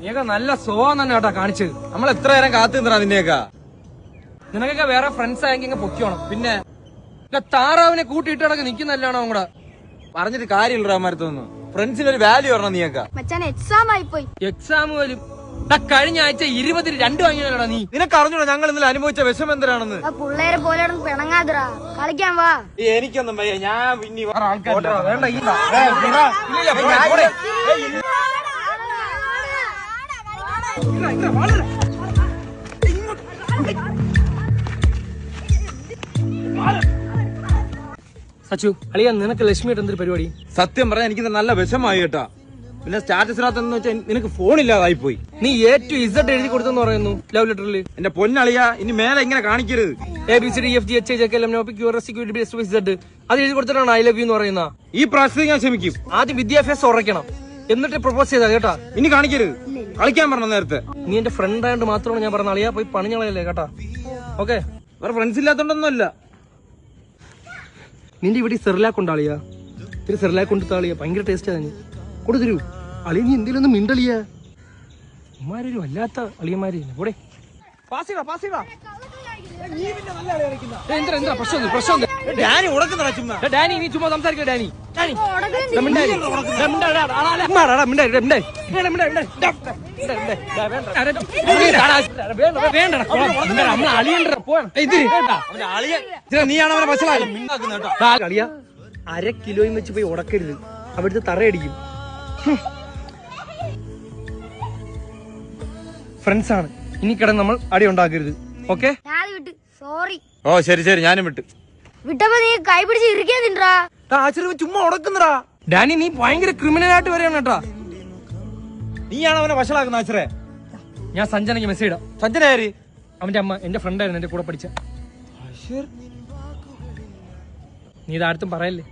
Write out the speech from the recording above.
നീയൊക്കെ നല്ല സ്വഭാവം തന്നെ കേട്ടാ കാണിച്ചത്. നമ്മൾ എത്ര നേരം കാത്തു നിന്നാ നിന്നെയൊക്കെ. നിനക്കൊക്കെ വേറെ ഫ്രണ്ട്സ് ആയെങ്കിൽ പൊക്കിയോണം. പിന്നെ താറാവിനെ കൂട്ടിയിട്ടടക്കം നിൽക്കുന്നല്ലാണോ കൂടെ പറഞ്ഞിട്ട് കാര്യമില്ല അമ്മരത്തൊന്നും. ഫ്രണ്ട്സിന് ഒരു വാല്യൂ പറഞ്ഞ നീയൊക്കെ. എക്സാം പോലും കഴിഞ്ഞ ആഴ്ച 20-2 വാങ്ങിയാലോടാ നീ. നിനക്ക് അറിഞ്ഞൂടാ ഞങ്ങൾ ഇന്നലെ അനുഭവിച്ച വിഷമം എന്തിനാണെന്ന്. പിള്ളേരെ പോലെ പിണങ്ങാതിരാ, കളിക്കാൻ വാ. എനിക്കൊന്നും വയ്യ, ഞാൻ പിന്നെ സച്ചു അളിയാ, നിനക്ക് ലക്ഷ്മിയായിട്ട് എന്തൊരു പരിപാടി? സത്യം പറഞ്ഞാൽ എനിക്ക് നല്ല വിഷമായി കേട്ടാ. പിന്നെ സ്റ്റാറ്റസിനകത്തെന്ന് വെച്ചാൽ നിനക്ക് ഫോണില്ലാതായി പോയി. നീ A to Z എഴുതി കൊടുത്തെന്ന് പറയുന്നു ലവ് ലെറ്ററിൽ. എന്റെ പൊന്നളിയാ, ഇനി മേലെ ഇങ്ങനെ കാണിക്കരുത്. ABCDEFGHIJKLMNOPQRSTUVZ അത് എഴുതി കൊടുത്തിട്ടാണ് ഐ ലവ് യു എന്ന് പറയുന്ന. ഈ പ്രാവശ്യത്തിൽ ഞാൻ ക്ഷമിക്കും. ആദ്യം വിദ്യാഭ്യാസം ഉറക്കണം, എന്നിട്ട് പ്രപ്പോസ് ചെയ്താ കേട്ടാ. ഇനി കാണിക്കരുത്. കളിക്കാൻ പറഞ്ഞ നേരത്തെ. നീ എന്റെ ഫ്രണ്ട് ആയതുകൊണ്ട് മാത്രമാണ് ഞാൻ പറഞ്ഞ. അളിയാ പോയി പണിഞ്ഞളയല്ലേ കേട്ടാ. ഓക്കെ, വേറെ ഫ്രണ്ട്സ് ഇല്ലാത്തോണ്ടൊന്നുമല്ല. നിന്റെ ഇവിടെ സെറിലാക്ക് ഉണ്ടാളിയാ. ഇത്തിരി സെറിലാക്ക് കൊണ്ട് താളിയാ, ഭയങ്കര ടേസ്റ്റ് ആണ്. കൊടുത്തരൂ അളിയ, നീ എന്തെങ്കിലും ഒന്ന് മിണ്ടളിയാ. ഉമ്മാരൊരു വല്ലാത്ത അളിയന്മാര് കൂടെ. ഡാനി നീ ചുമ്മാ സംസാരിക്കോ. ഡാനി നീയാണ് അവനെ മനസ്സിലായി. കളിയാ 1/2 കിലോയും വെച്ച് പോയി ഉടക്കരുത്, അവിടുത്തെ തറയടിക്കും. ഫ്രണ്ട്സ് ആണ്, ഇനി കിടന്ന് നമ്മൾ അടി ഉണ്ടാക്കരുത്. ഓക്കെ? ഓ ശരി ശരി, ഞാനും വിട്ട്. വിട്ടപ്പോ നീ കൈ പിടിച്ച് ഇരിക്കാൻ തിണ്ടാ. ചുമ്മാ ഉടക്കുന്നടാ. ഡാനി നീ ഭയങ്കര ക്രിമിനലായിട്ട് വരെയാണ് കേട്ടാ. നീയാണ് അവനെ വഷളാക്കുന്ന ആശ്രയ. ഞാൻ സഞ്ജനയ്ക്ക് മെസ്സേജ് ഇടാം. സഞ്ജന ആര്? അവന്റെ അമ്മ എന്റെ ഫ്രണ്ടായിരുന്നു, എന്റെ കൂടെ പഠിച്ച. നീ ഇതാർത്തും പറയല്ലേ.